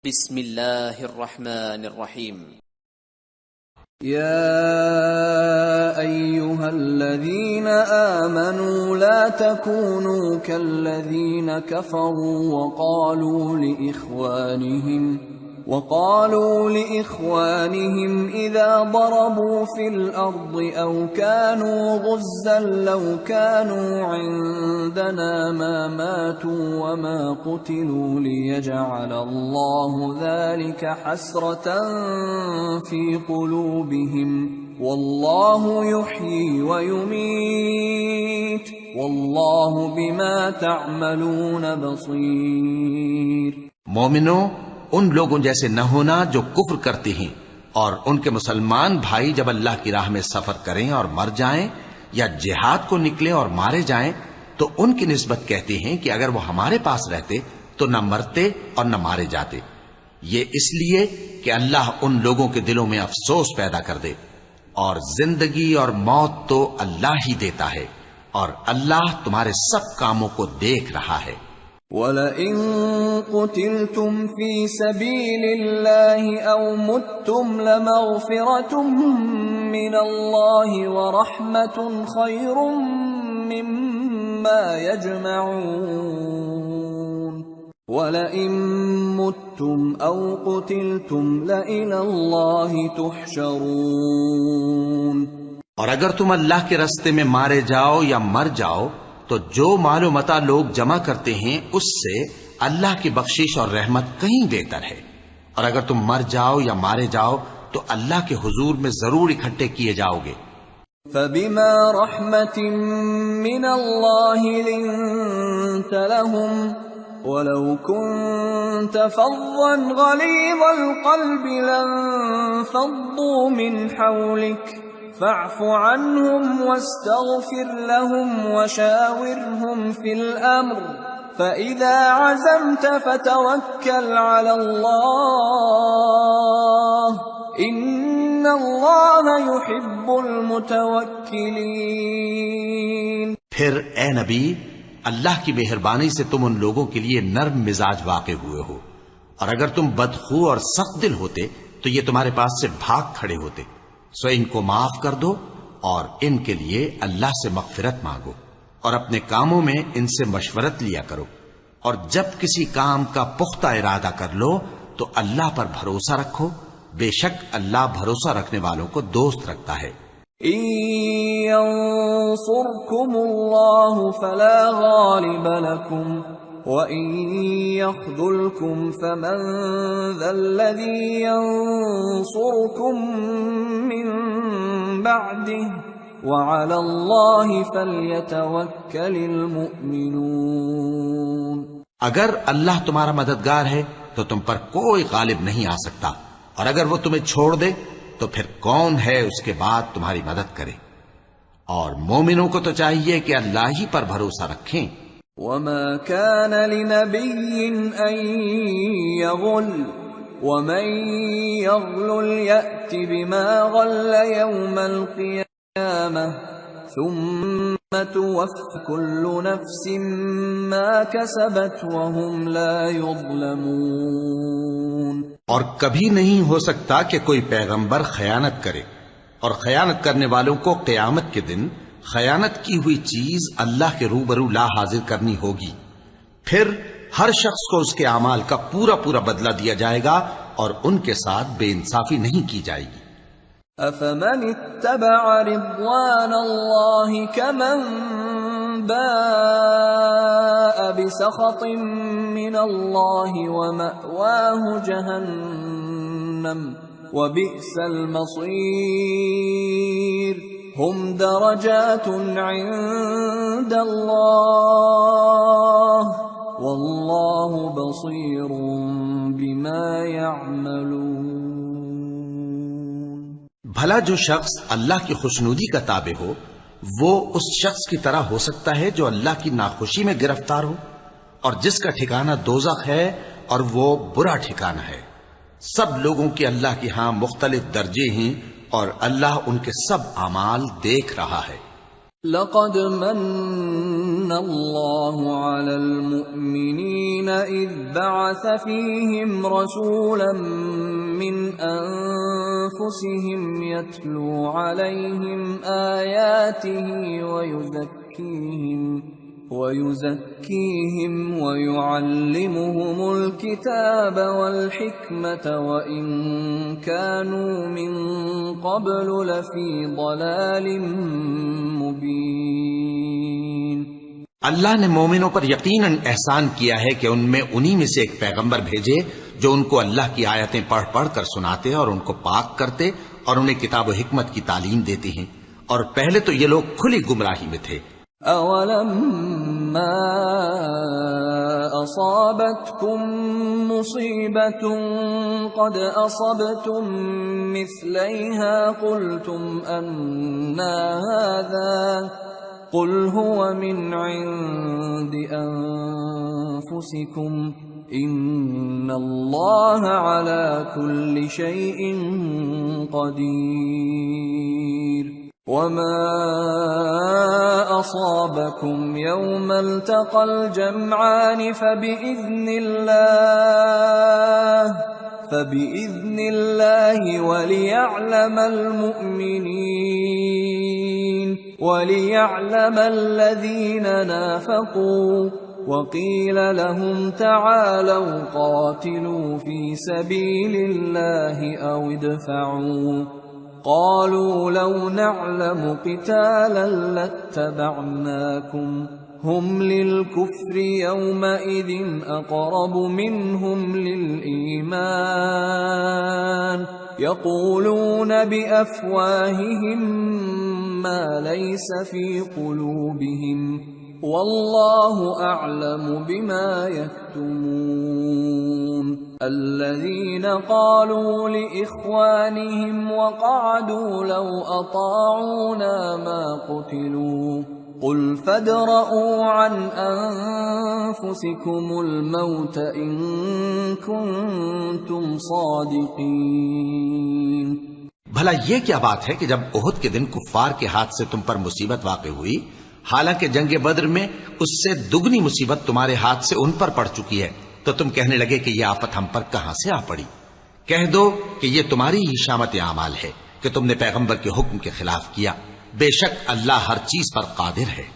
بسم الله الرحمن الرحيم. يا أيها الذين آمنوا لا تكونوا كالذين كفروا وقالوا لإخوانهم إذا ضربوا في الأرض أو كانوا غزا لو كانوا عندنا ما ماتوا وما قتلوا ليجعل الله ذلك حسرة في قلوبهم والله يحيي ويميت والله بما تعملون بصير. مومنو، ان لوگوں جیسے نہ ہونا جو کفر کرتے ہیں اور ان کے مسلمان بھائی جب اللہ کی راہ میں سفر کریں اور مر جائیں یا جہاد کو نکلیں اور مارے جائیں تو ان کی نسبت کہتے ہیں کہ اگر وہ ہمارے پاس رہتے تو نہ مرتے اور نہ مارے جاتے، یہ اس لیے کہ اللہ ان لوگوں کے دلوں میں افسوس پیدا کر دے، اور زندگی اور موت تو اللہ ہی دیتا ہے اور اللہ تمہارے سب کاموں کو دیکھ رہا ہے۔ وَلَئِن قُتِلْتُمْ فِي سَبِيلِ اللَّهِ أَوْ مُتُّمْ لَمَغْفِرَةٌ مِّنَ اللَّهِ وَرَحْمَةٌ خَيْرٌ مِّمَّا يَجْمَعُونَ وَلَئِن مُتُّمْ أَوْ قُتِلْتُمْ لَإِلَى اللَّهِ تُحْشَرُونَ۔ اور اگر تم اللہ کے راستے میں مارے جاؤ یا مر جاؤ تو جو مال و متاع لوگ جمع کرتے ہیں اس سے اللہ کی بخشش اور رحمت کہیں بہتر ہے، اور اگر تم مر جاؤ یا مارے جاؤ تو اللہ کے حضور میں ضرور اکٹھے کیے جاؤ گے۔ فَبِمَا رَحْمَةٍ مِّنَ اللَّهِ لِنتَ لَهُمْ وَلَوْ كُنتَ فَظًّا غَلِيظَ الْقَلْبِ لَانفَضُّوا مِنْ حَوْلِكَ فاعف عنهم واستغفر لهم وشاورهم في الأمر فإذا عزمت فتوكل على الله إن الله يحب المتوكلين۔ پھر اے نبی، اللہ کی مہربانی سے تم ان لوگوں کے لیے نرم مزاج واقع ہوئے ہو، اور اگر تم بدخو اور سخت دل ہوتے تو یہ تمہارے پاس سے بھاگ کھڑے ہوتے، سو ان کو معاف کر دو اور ان کے لیے اللہ سے مغفرت مانگو، اور اپنے کاموں میں ان سے مشورت لیا کرو، اور جب کسی کام کا پختہ ارادہ کر لو تو اللہ پر بھروسہ رکھو، بے شک اللہ بھروسہ رکھنے والوں کو دوست رکھتا ہے۔ إِن يَنصُرْكُمُ اللَّهُ فَلَا غَالِبَ لَكُمْ وَإِن يَخْذُلْكُمْ فَمَنْ ذَا الَّذِي يَنصُرُكُمْ مِنْ بَعْدِهِ وَعَلَى اللَّهِ فَلْيَتَوَكَّلِ الْمُؤْمِنُونَ۔ اگر اللہ تمہارا مددگار ہے تو تم پر کوئی غالب نہیں آ سکتا، اور اگر وہ تمہیں چھوڑ دے تو پھر کون ہے اس کے بعد تمہاری مدد کرے، اور مومنوں کو تو چاہیے کہ اللہ ہی پر بھروسہ رکھیں۔ وَمَا كَانَ لِنَبِيٍّ أَن يَغُلَّ وَمَن يَغْلُلْ يَأْتِ بِمَا غَلَّ يَوْمَ الْقِيَامَةِ ثُمَّ تُوَفَّى كُلُّ نَفْسٍ مَا كَسَبَتْ وَهُمْ لَا يُظْلَمُونَ۔ اور کبھی نہیں ہو سکتا کہ کوئی پیغمبر خیانت کرے، اور خیانت کرنے والوں کو قیامت کے دن خیانت کی ہوئی چیز اللہ کے روبرو لا حاضر کرنی ہوگی، پھر ہر شخص کو اس کے اعمال کا پورا پورا بدلہ دیا جائے گا اور ان کے ساتھ بے انصافی نہیں کی جائے گی۔ أَفَمَنِ اتَّبَعَ رِضْوَانَ اللَّهِ كَمَنْ بَاءَ بِسَخَطٍ مِّنَ اللَّهِ وَمَأْوَاهُ جَهَنَّمُ وَبِئْسَ الْمَصِيرُ هُمْ دَرَجَاتٌ عِندَ اللَّهِ وَاللَّهُ بَصِيرٌ بِمَا يَعْمَلُونَ۔ بھلا جو شخص اللہ کی خوشنودی کا تابع ہو وہ اس شخص کی طرح ہو سکتا ہے جو اللہ کی ناخوشی میں گرفتار ہو، اور جس کا ٹھکانہ دوزخ ہے اور وہ برا ٹھکانہ ہے۔ سب لوگوں کے اللہ کے ہاں مختلف درجے ہیں اور اللہ ان کے سب اعمال دیکھ رہا ہے۔ لقد من الله على المؤمنين إذ بعث فيهم رسولا من أنفسهم يتلو عليهم آياته ويزكيهم ويعلمهم الكتاب والحكمة وإن كانوا من قبل لفي ضلال مبين۔ اللہ نے مومنوں پر یقیناً احسان کیا ہے کہ ان میں انہی میں سے ایک پیغمبر بھیجے جو ان کو اللہ کی آیتیں پڑھ پڑھ کر سناتے اور ان کو پاک کرتے اور انہیں کتاب و حکمت کی تعلیم دیتے ہیں، اور پہلے تو یہ لوگ کھلی گمراہی میں تھے۔ أَوَلَمَّا أَصَابَتْكُم مُّصِيبَةٌ قَدْ أَصَبْتُم مِّثْلَيْهَا قُلْتُمْ أَنَّىٰ هَٰذَا قُلْ هُوَ مِنْ عِندِ أَنفُسِكُمْ إِنَّ اللَّهَ عَلَىٰ كُلِّ شَيْءٍ قَدِيرٌ۔ وَمَا أَصَابَكُمْ يَوْمَ الْتَقَى الْجَمْعَانِ فَبِإِذْنِ اللَّهِ وَلِيَعْلَمَ الَّذِينَ نَافَقُوا وَقِيلَ لَهُمْ تَعَالَوْا قَاتِلُوا فِي سَبِيلِ اللَّهِ أَوِ ادْفَعُوا قالوا لو نعلم قتالا لاتبعناكم هم للكفر يومئذ أقرب منهم للإيمان يقولون بأفواههم ما ليس في قلوبهم والله أعلم بما يكتمون۔ الذين قالوا لإخوانهم وقعدوا لو أطاعونا ما قتلوا قل فادرءوا عن أنفسكم الموت إن كنتم صادقين۔ بھلا یہ کیا بات ہے کہ جب احد کے دن کفار کے ہاتھ سے تم پر مصیبت واقع ہوئی، حالانکہ جنگ بدر میں اس سے دگنی مصیبت تمہارے ہاتھ سے ان پر پڑ چکی ہے، تو تم کہنے لگے کہ یہ آفت ہم پر کہاں سے آ پڑی؟ کہہ دو کہ یہ تمہاری ہی شامت اعمال ہے کہ تم نے پیغمبر کے حکم کے خلاف کیا، بے شک اللہ ہر چیز پر قادر ہے۔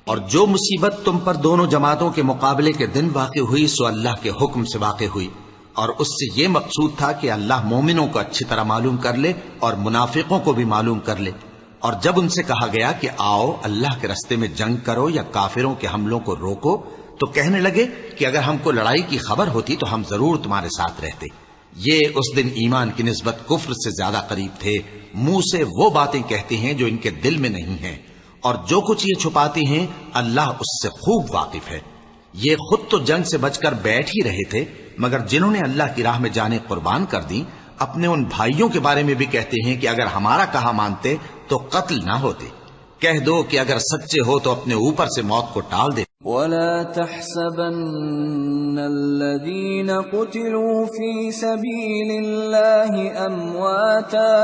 اور جو مصیبت تم پر دونوں جماعتوں کے مقابلے کے دن واقع ہوئی سو اللہ کے حکم سے واقع ہوئی، اور اس سے یہ مقصود تھا کہ اللہ مومنوں کو اچھی طرح معلوم کر لے اور منافقوں کو بھی معلوم کر لے۔ اور جب ان سے کہا گیا کہ آؤ اللہ کے راستے میں جنگ کرو یا کافروں کے حملوں کو روکو، تو کہنے لگے کہ اگر ہم کو لڑائی کی خبر ہوتی تو ہم ضرور تمہارے ساتھ رہتے۔ یہ اس دن ایمان کی نسبت کفر سے زیادہ قریب تھے، منہ سے وہ باتیں کہتے ہیں جو ان کے دل میں نہیں ہیں، اور جو کچھ یہ چھپاتے ہیں اللہ اس سے خوب واقف ہے۔ یہ خود تو جنگ سے بچ کر بیٹھ ہی رہے تھے، مگر جنہوں نے اللہ کی راہ میں جانیں قربان کر دی اپنے ان بھائیوں کے بارے میں بھی کہتے ہیں کہ اگر ہمارا کہا مانتے تو قتل نہ ہوتے۔ کہہ دو کہ اگر سچے ہو تو اپنے اوپر سے موت کو ٹال دے۔ وَلَا تَحْسَبَنَّ الَّذِينَ قُتِلُوا فِي سَبِيلِ اللَّهِ أَمْوَاتًا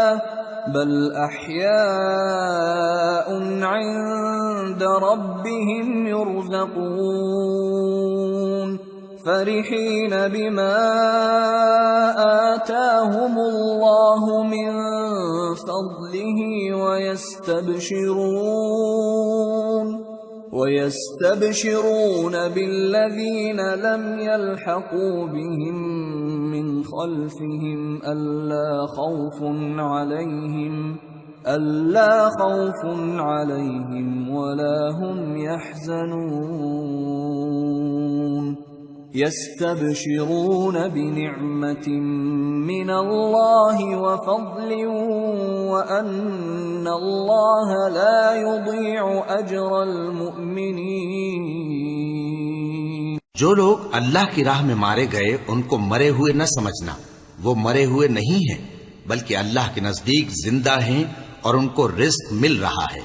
بَلْ أَحْيَاءٌ عِندَ رَبِّهِمْ يُرْزَقُونَ فَرِحِينَ بِمَا آتَاهُمُ اللَّهُ مِنْ فَضْلِهِ وَيَسْتَبْشِرُونَ بِالَّذِينَ لَمْ يَلْحَقُوا بِهِمْ مِنْ خَلْفِهِمْ أَلَّا خَوْفٌ عَلَيْهِمْ وَلَا هُمْ يَحْزَنُونَ۔ يستبشرون بنعمة من الله وفضل وأن الله لا يضيع أجر المؤمنين۔ جو لوگ اللہ کی راہ میں مارے گئے ان کو مرے ہوئے نہ سمجھنا، وہ مرے ہوئے نہیں ہیں بلکہ اللہ کے نزدیک زندہ ہیں اور ان کو رزق مل رہا ہے۔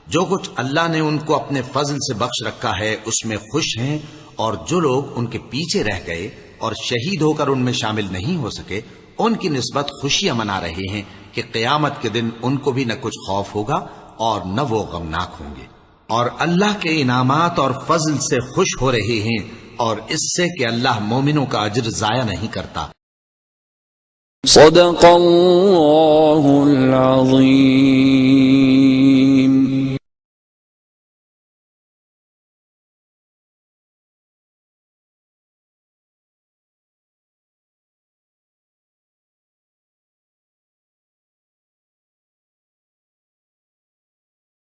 جو کچھ اللہ نے ان کو اپنے فضل سے بخش رکھا ہے اس میں خوش ہیں، اور جو لوگ ان کے پیچھے رہ گئے اور شہید ہو کر ان میں شامل نہیں ہو سکے ان کی نسبت خوشیاں منا رہے ہیں کہ قیامت کے دن ان کو بھی نہ کچھ خوف ہوگا اور نہ وہ غمناک ہوں گے۔ اور اللہ کے انعامات اور فضل سے خوش ہو رہے ہیں اور اس سے کہ اللہ مومنوں کا اجر ضائع نہیں کرتا۔ صدق اللہ العظیم۔